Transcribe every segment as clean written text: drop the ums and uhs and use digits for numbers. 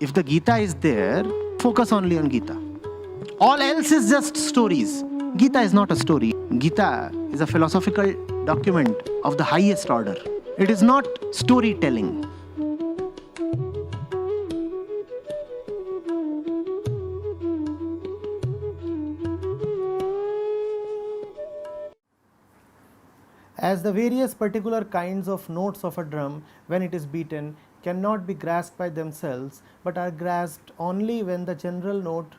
If the Gita is there, focus only on Gita. All else is just stories. Gita is not a story. Gita is a philosophical document of the highest order. It is not storytelling. As the various particular kinds of notes of a drum, when it is beaten, cannot be grasped by themselves, but are grasped only when the general note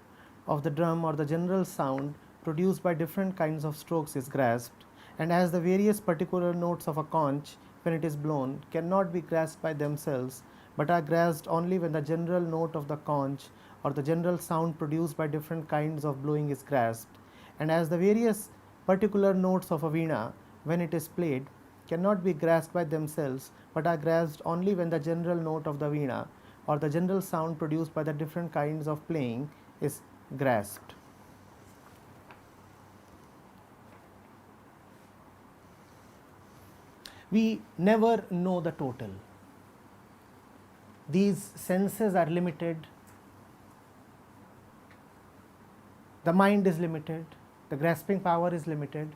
of the drum or the general sound produced by different kinds of strokes is grasped, and as the various particular notes of a conch, when it is blown, cannot be grasped by themselves, but are grasped only when the general note of the conch or the general sound produced by different kinds of blowing is grasped, and as the various particular notes of a veena, when it is played, cannot be grasped by themselves, but are grasped only when the general note of the veena or the general sound produced by the different kinds of playing is grasped. We never know the total. These senses are limited, the mind is limited, the grasping power is limited.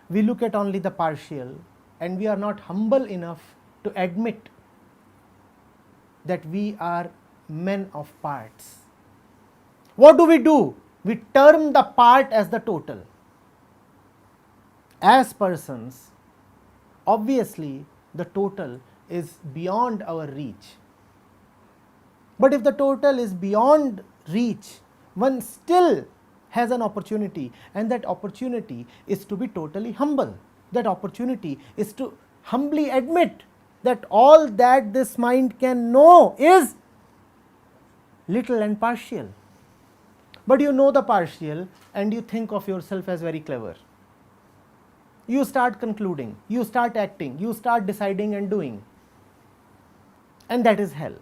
We look at only the partial, and we are not humble enough to admit that we are men of parts. What do? We term the part as the total. As persons, obviously the total is beyond our reach. But if the total is beyond reach, one still has an opportunity, and that opportunity is to be totally humble. That opportunity is to humbly admit that all that this mind can know is little and partial. But you know the partial, and you think of yourself as very clever. You start concluding, you start acting, you start deciding and doing, and that is hell,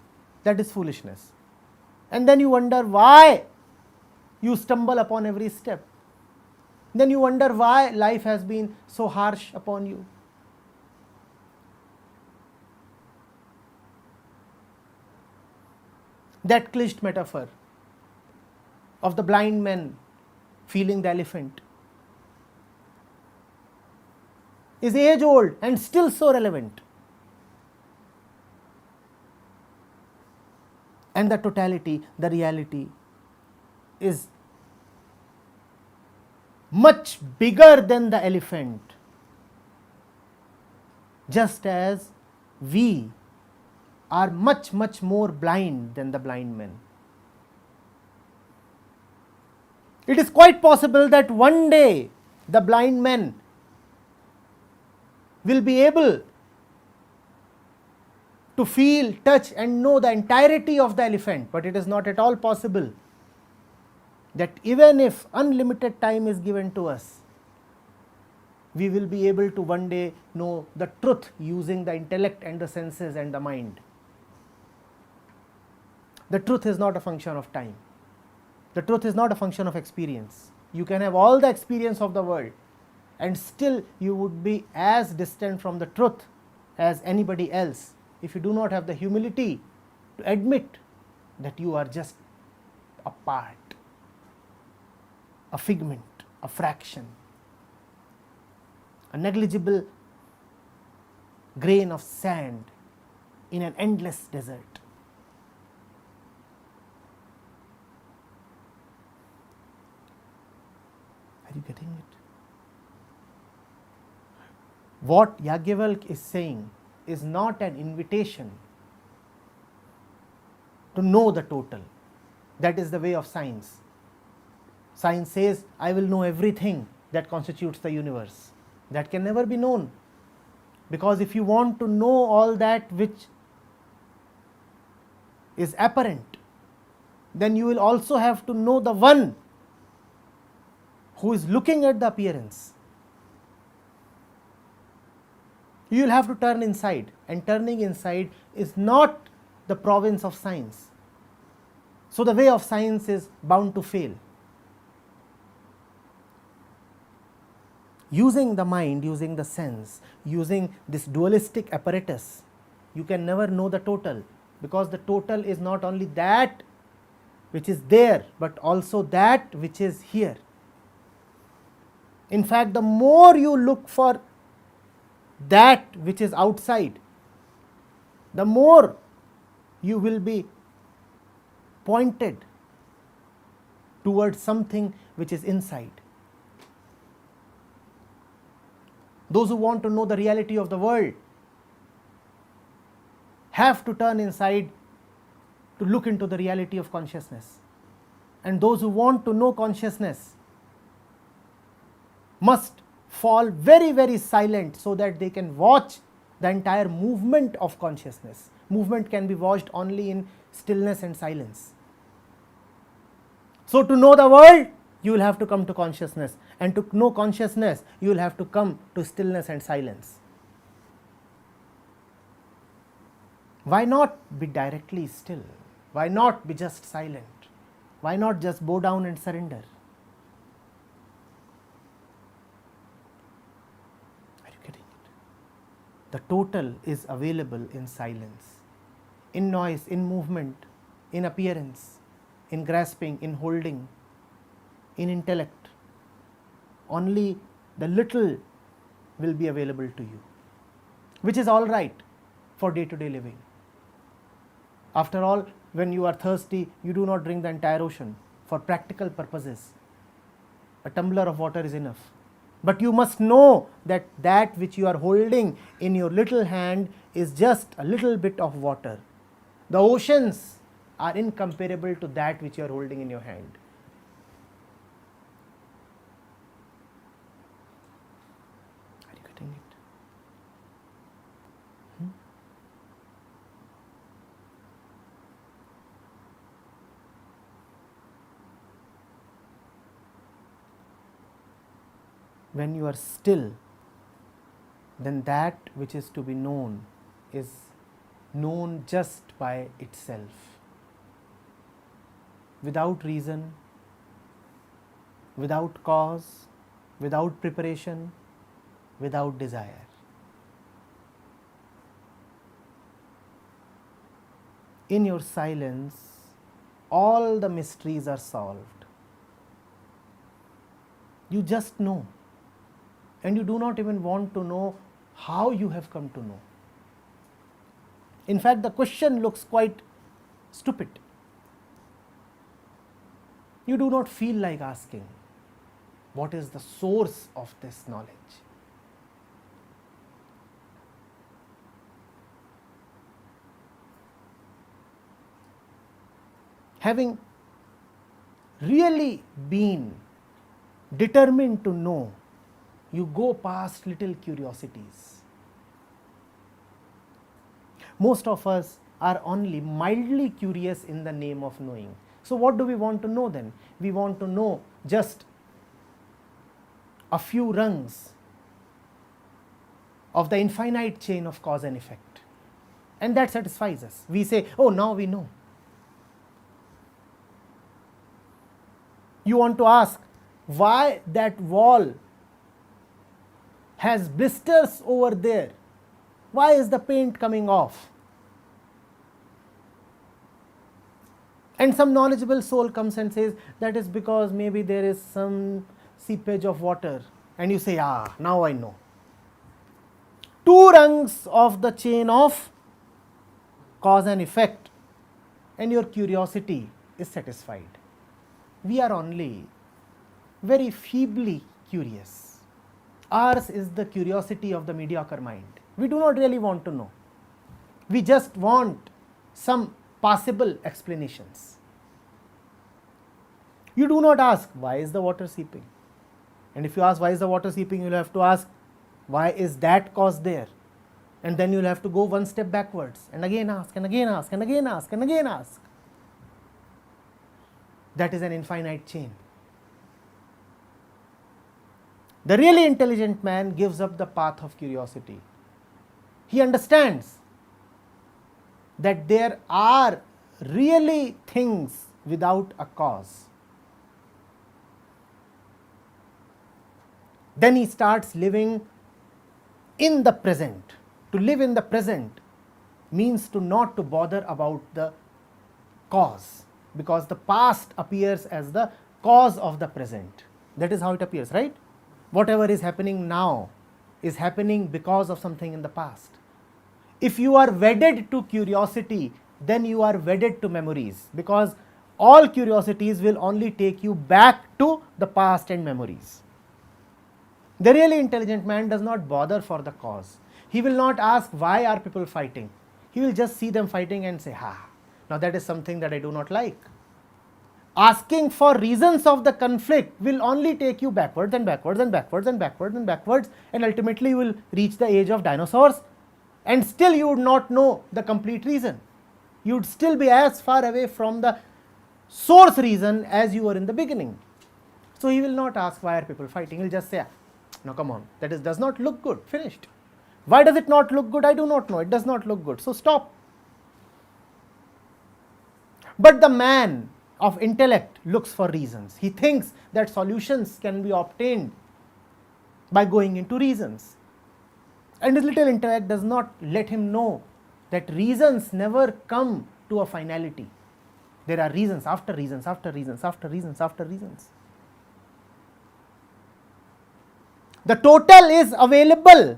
that is foolishness. And then you wonder why you stumble upon every step. Then you wonder why life has been so harsh upon you. That cliched metaphor of the blind man feeling the elephant is age old and still so relevant. And the totality, the reality, is much bigger than the elephant, just as we are much more blind than the blind men. It is quite possible that one day the blind men will be able to feel, touch and know the entirety of the elephant, but it is not at all possible that even if unlimited time is given to us, we will be able to one day know the truth using the intellect and the senses and the mind. The truth is not a function of time. The truth is not a function of experience. You can have all the experience of the world, and still you would be as distant from the truth as anybody else if you do not have the humility to admit that you are just a part, a figment, a fraction, a negligible grain of sand in an endless desert. Are you getting it? What Yajnavalkya is saying is not an invitation to know the total. That is the way of science. Science says, I will know everything that constitutes the universe. That can never be known, because if you want to know all that which is apparent, then you will also have to know the one who is looking at the appearance. You will have to turn inside, and turning inside is not the province of science. So the way of science is bound to fail. Using the mind, using the sense, using this dualistic apparatus, you can never know the total. because the total is not only that which is there, but also that which is here. In fact, the more you look for that which is outside, the more you will be pointed towards something which is inside. Those who want to know the reality of the world have to turn inside to look into the reality of consciousness. And those who want to know consciousness must fall very, very silent so that they can watch the entire movement of consciousness. Movement can be watched only in stillness and silence. So to know the world, you will have to come to consciousness, and to know consciousness, you will have to come to stillness and silence. Why not be directly still? Why not be just silent? Why not just bow down and surrender? Are you getting it? The total is available in silence, in noise, in movement, in appearance, in grasping, in holding, in intellect. Only the little will be available to you, which is all right for day-to-day living. After all, when you are thirsty, you do not drink the entire ocean. For practical purposes, a tumbler of water is enough. But you must know that that which you are holding in your little hand is just a little bit of water. The oceans are incomparable to that which you are holding in your hand. Are you getting it? When you are still, then that which is to be known is known just by itself, without reason, without cause, without preparation, without desire. In your silence, all the mysteries are solved. You just know. And you do not even want to know how you have come to know. In fact, the question looks quite stupid. You do not feel like asking, what is the source of this knowledge? Having really been determined to know, you go past little curiosities. Most of us are only mildly curious in the name of knowing. So what do we want to know then? We want to know just a few rungs of the infinite chain of cause and effect. And that satisfies us. We say, oh, now we know. You want to ask why that wall has blisters over there. Why is the paint coming off? And some knowledgeable soul comes and says, that is because maybe there is some seepage of water. And you say, now I know. 2 rungs of the chain of cause and effect, and your curiosity is satisfied. We are only very feebly curious. Ours is the curiosity of the mediocre mind. We do not really want to know. We just want some possible explanations. You do not ask, why is the water seeping? And if you ask, why is the water seeping, you will have to ask, why is that cause there? And then you will have to go one step backwards and again ask, and again ask, and again ask, and again ask. That is an infinite chain. The really intelligent man gives up the path of curiosity. He understands that there are really things without a cause. Then he starts living in the present. To live in the present means to not to bother about the cause, because the past appears as the cause of the present. That is how it appears, right? Whatever is happening now is happening because of something in the past. If you are wedded to curiosity, then you are wedded to memories, because all curiosities will only take you back to the past and memories. The really intelligent man does not bother for the cause. He will not ask why are people fighting. He will just see them fighting and say, now that is something that I do not like. Asking for reasons of the conflict will only take you backwards and backwards and backwards and backwards and backwards, and ultimately you will reach the age of dinosaurs, and still you would not know the complete reason. You would still be as far away from the source reason as you were in the beginning. So he will not ask why are people fighting. He will just say, no, come on, that does not look good, finished. Why does it not look good? I do not know, it does not look good, so stop. But the man of intellect looks for reasons. He thinks that solutions can be obtained by going into reasons. And his little intellect does not let him know that reasons never come to a finality. There are reasons after reasons after reasons after reasons after reasons. The total is available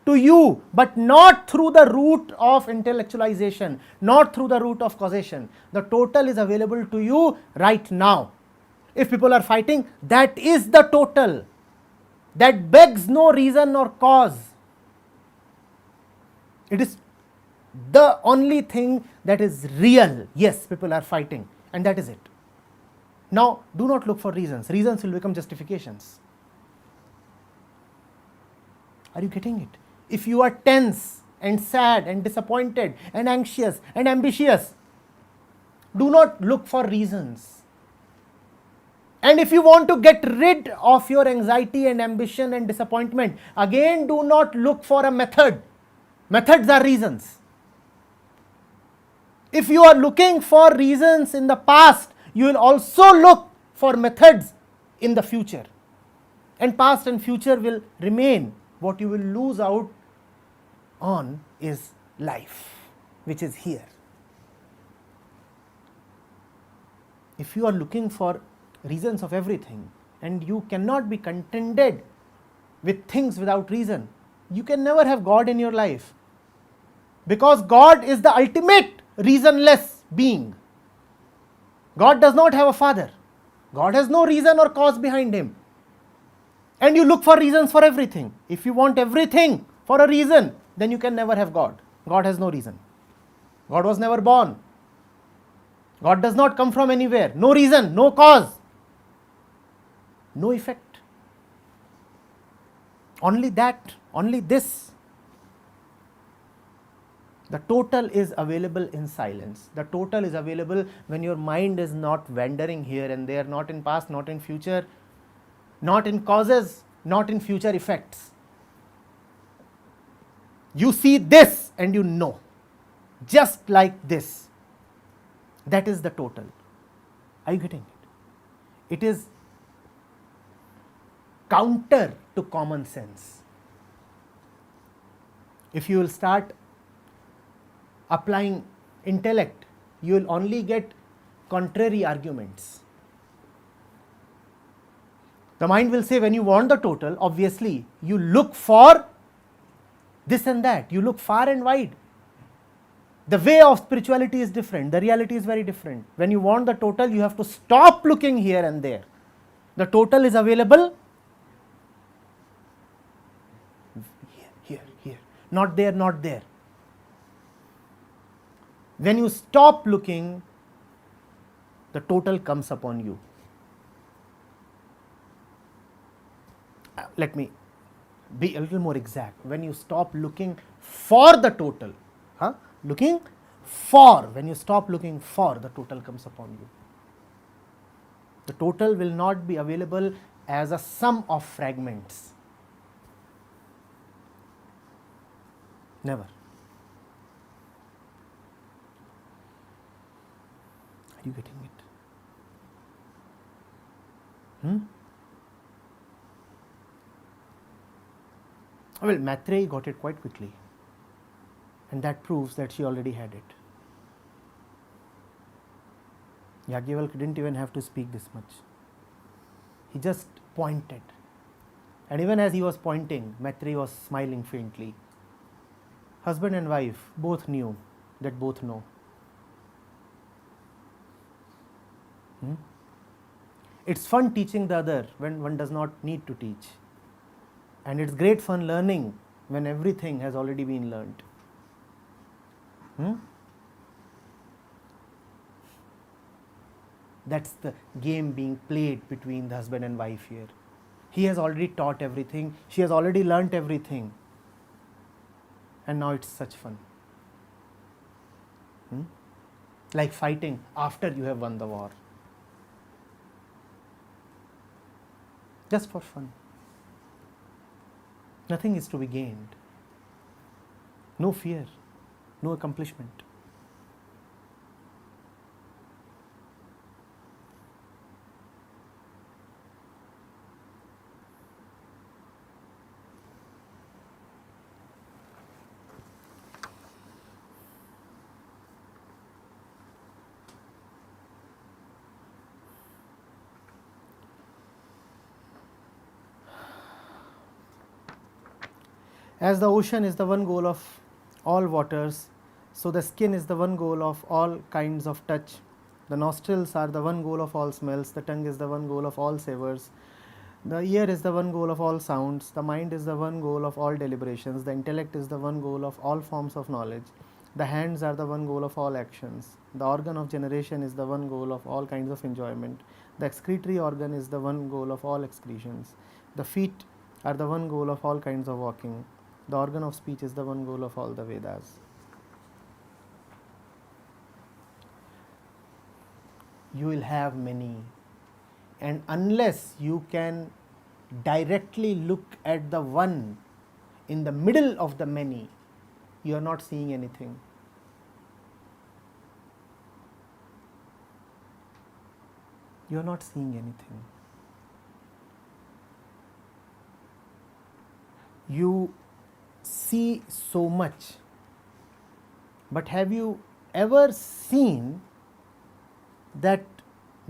to you, but not through the route of intellectualization, not through the route of causation. The total is available to you right now. If people are fighting, that is the total. That begs no reason or cause. It is the only thing that is real. Yes, people are fighting, and that is it. Now, do not look for reasons. Reasons will become justifications. Are you getting it? If you are tense and sad and disappointed and anxious and ambitious, do not look for reasons. And if you want to get rid of your anxiety and ambition and disappointment, again do not look for a method. Methods are reasons. If you are looking for reasons in the past, you will also look for methods in the future. And past and future will remain. What you will lose out on is life, which is here. If you are looking for reasons of everything and you cannot be contented with things without reason, you can never have God in your life, because God is the ultimate reasonless being. God does not have a father. God has no reason or cause behind him. And you look for reasons for everything. If you want everything for a reason, then you can never have God. God has no reason. God was never born. God does not come from anywhere. No reason, no cause, no effect. Only that, only this. The total is available in silence. The total is available when your mind is not wandering here and there, not in past, not in future, not in causes, not in future effects. You see this and you know, just like this. That is the total. Are you getting it? It is counter to common sense. If you will start applying intellect, you will only get contrary arguments. The mind will say, when you want the total, obviously you look for this and that, you look far and wide. The way of spirituality is different, the reality is very different. When you want the total, you have to stop looking here and there. The total is available here, not there, not there. When you stop looking, the total comes upon you. Let me be a little more exact. When you stop looking for the total, looking for, when you stop looking for, the total comes upon you. The total will not be available as a sum of fragments. Never. Are you getting it? Well, Maitreyi got it quite quickly. And that proves that she already had it. Yajnavalkya didn't even have to speak this much. He just pointed. And even as he was pointing, Maitreyi was smiling faintly. Husband and wife both knew that both know. It's fun teaching the other when one does not need to teach. And it's great fun learning when everything has already been learnt. That's the game being played between the husband and wife here. He has already taught everything, she has already learnt everything. And now it's such fun. Like fighting after you have won the war. Just for fun. Nothing is to be gained. No fear, no accomplishment. As the ocean is the one goal of all waters, so the skin is the one goal of all kinds of touch. The nostrils are the one goal of all smells, the tongue is the one goal of all savors, the ear is the one goal of all sounds, the mind is the one goal of all deliberations, the intellect is the one goal of all forms of knowledge, the hands are the one goal of all actions, the organ of generation is the one goal of all kinds of enjoyment, the excretory organ is the one goal of all excretions, the feet are the one goal of all kinds of walking, the organ of speech is the one goal of all the Vedas. You will have many, and unless you can directly look at the one in the middle of the many, you are not seeing anything. You are not seeing anything. You see so much, but have you ever seen that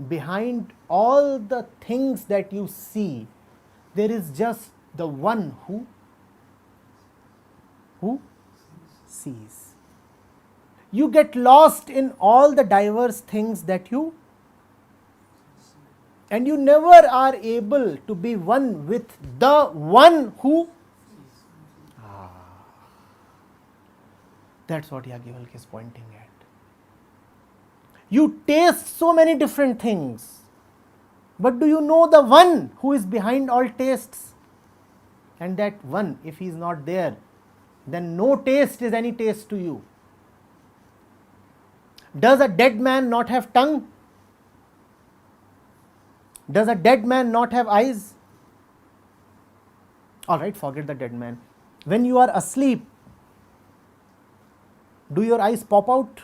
behind all the things that you see, there is just the one who sees? You get lost in all the diverse things that you, and you never are able to be one with the one who. That's what Yajnavalkya is pointing at. You taste so many different things, but do you know the one who is behind all tastes? And that one, if he is not there, then no taste is any taste to you. Does a dead man not have tongue? Does a dead man not have eyes? Alright, forget the dead man. When you are asleep, do your eyes pop out?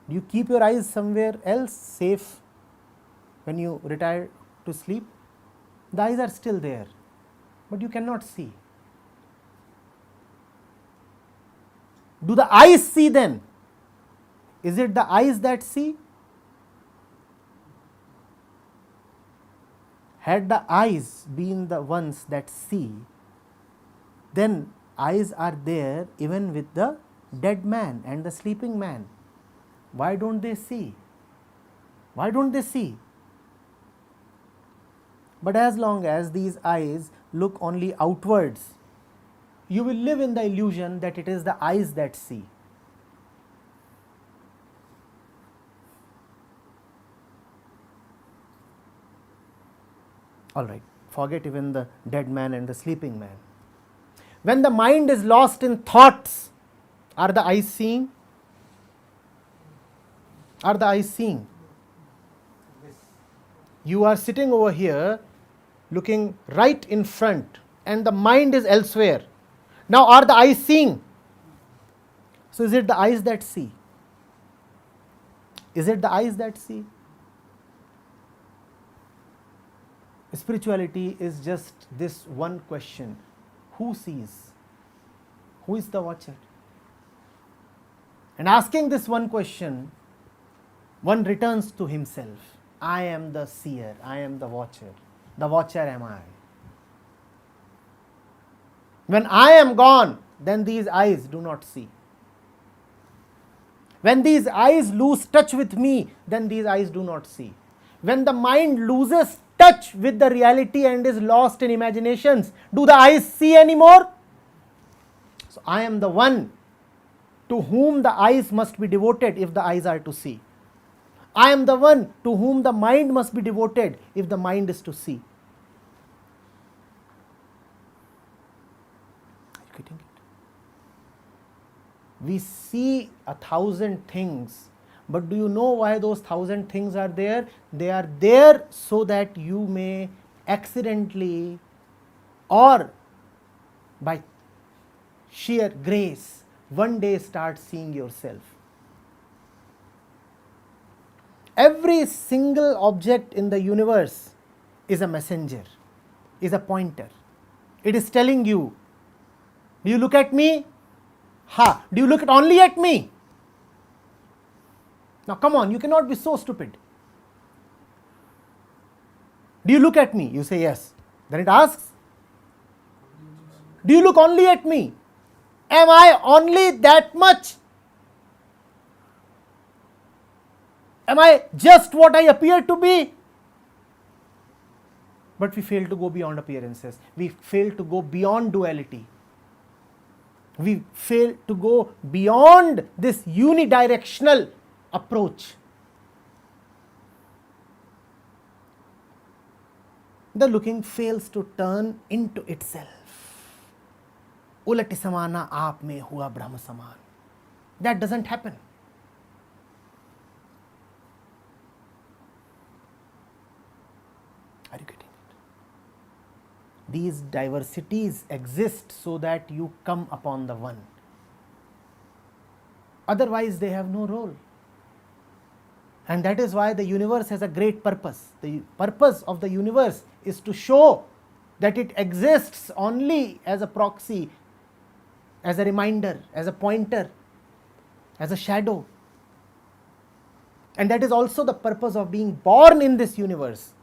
Do you keep your eyes somewhere else safe when you retire to sleep? The eyes are still there, but you cannot see. Do the eyes see then? Is it the eyes that see? Had the eyes been the ones that see, then eyes are there even with the dead man and the sleeping man. Why don't they see? Why don't they see? But as long as these eyes look only outwards, you will live in the illusion that it is the eyes that see. Alright, forget even the dead man and the sleeping man. When the mind is lost in thoughts, are the eyes seeing? Are the eyes seeing? You are sitting over here looking right in front and the mind is elsewhere. Now are the eyes seeing? So is it the eyes that see? Is it the eyes that see? Spirituality is just this one question: who sees? Who is the watcher? And asking this one question, one returns to himself. I am the seer, I am the watcher. The watcher am I. When I am gone, then these eyes do not see. When these eyes lose touch with me, then these eyes do not see. When the mind loses touch with the reality and is lost in imaginations, do the eyes see anymore? So I am the one to whom the eyes must be devoted if the eyes are to see. I am the one to whom the mind must be devoted if the mind is to see. Are you getting it? We see 1,000 things, but do you know why those 1,000 things are there? They are there so that you may accidentally or by sheer grace one day start seeing yourself. Every single object in the universe is a messenger, is a pointer. It is telling you, do you look at me? Ha! Do you look only at me? Now come on, you cannot be so stupid. Do you look at me? You say yes. Then it asks, do you look only at me? Am I only that much? Am I just what I appear to be? But we fail to go beyond appearances. We fail to go beyond duality. We fail to go beyond this unidirectional approach. The looking fails to turn into itself. Ulati samana aap mein hua Brahma saman. That doesn't happen. Are you getting it? These diversities exist so that you come upon the one. Otherwise, they have no role. And that is why the universe has a great purpose. The purpose of the universe is to show that it exists only as a proxy, as a reminder, as a pointer, as a shadow. And that is also the purpose of being born in this universe.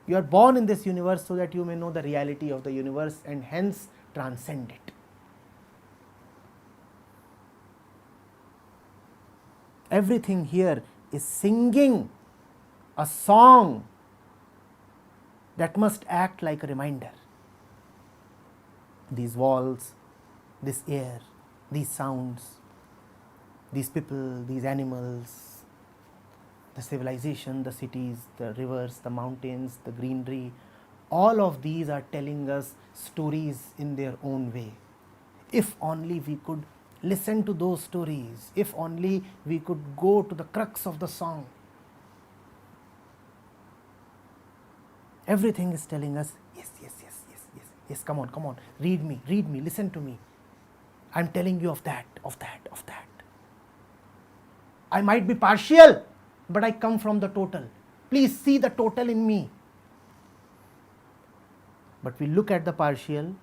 You are born in this universe so that you may know the reality of the universe and hence transcend it. Everything here is singing a song that must act like a reminder. These walls, this air, these sounds, these people, these animals, the civilization, the cities, the rivers, the mountains, the greenery, all of these are telling us stories in their own way. If only we could listen to those stories, if only we could go to the crux of the song. Everything is telling us, yes, yes, yes, yes, yes, yes, come on, read me, listen to me. I'm telling you of that, of that, of that. I might be partial, but I come from the total. Please see the total in me. But we look at the partial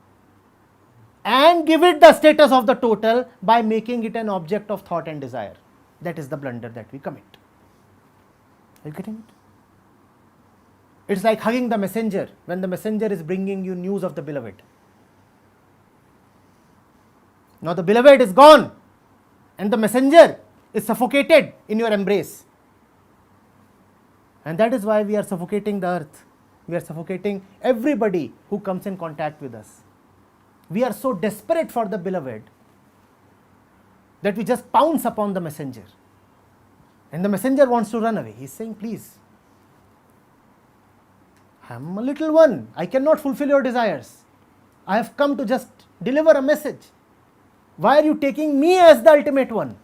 and give it the status of the total by making it an object of thought and desire. That is the blunder that we commit. Are you getting it? It's like hugging the messenger when the messenger is bringing you news of the beloved. Now the beloved is gone and the messenger is suffocated in your embrace. And that is why we are suffocating the earth. We are suffocating everybody who comes in contact with us. We are so desperate for the beloved that we just pounce upon the messenger. And the messenger wants to run away. He is saying, please, I am a little one. I cannot fulfill your desires. I have come to just deliver a message. Why are you taking me as the ultimate one?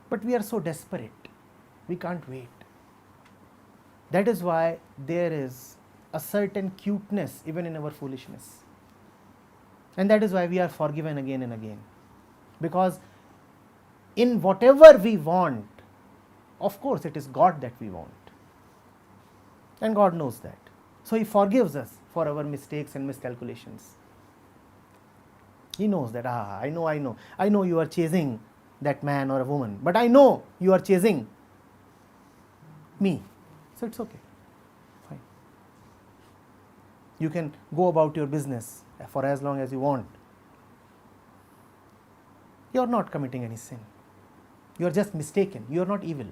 But we are so desperate. We can't wait. That is why there is a certain cuteness even in our foolishness. And that is why we are forgiven again and again. Because in whatever we want, of course it is God that we want. And God knows that. So He forgives us for our mistakes and miscalculations. He knows that, I know you are chasing that man or a woman, but I know you are chasing me. So it's okay. Fine. You can go about your business for as long as you want. You are not committing any sin. You are just mistaken. You are not evil.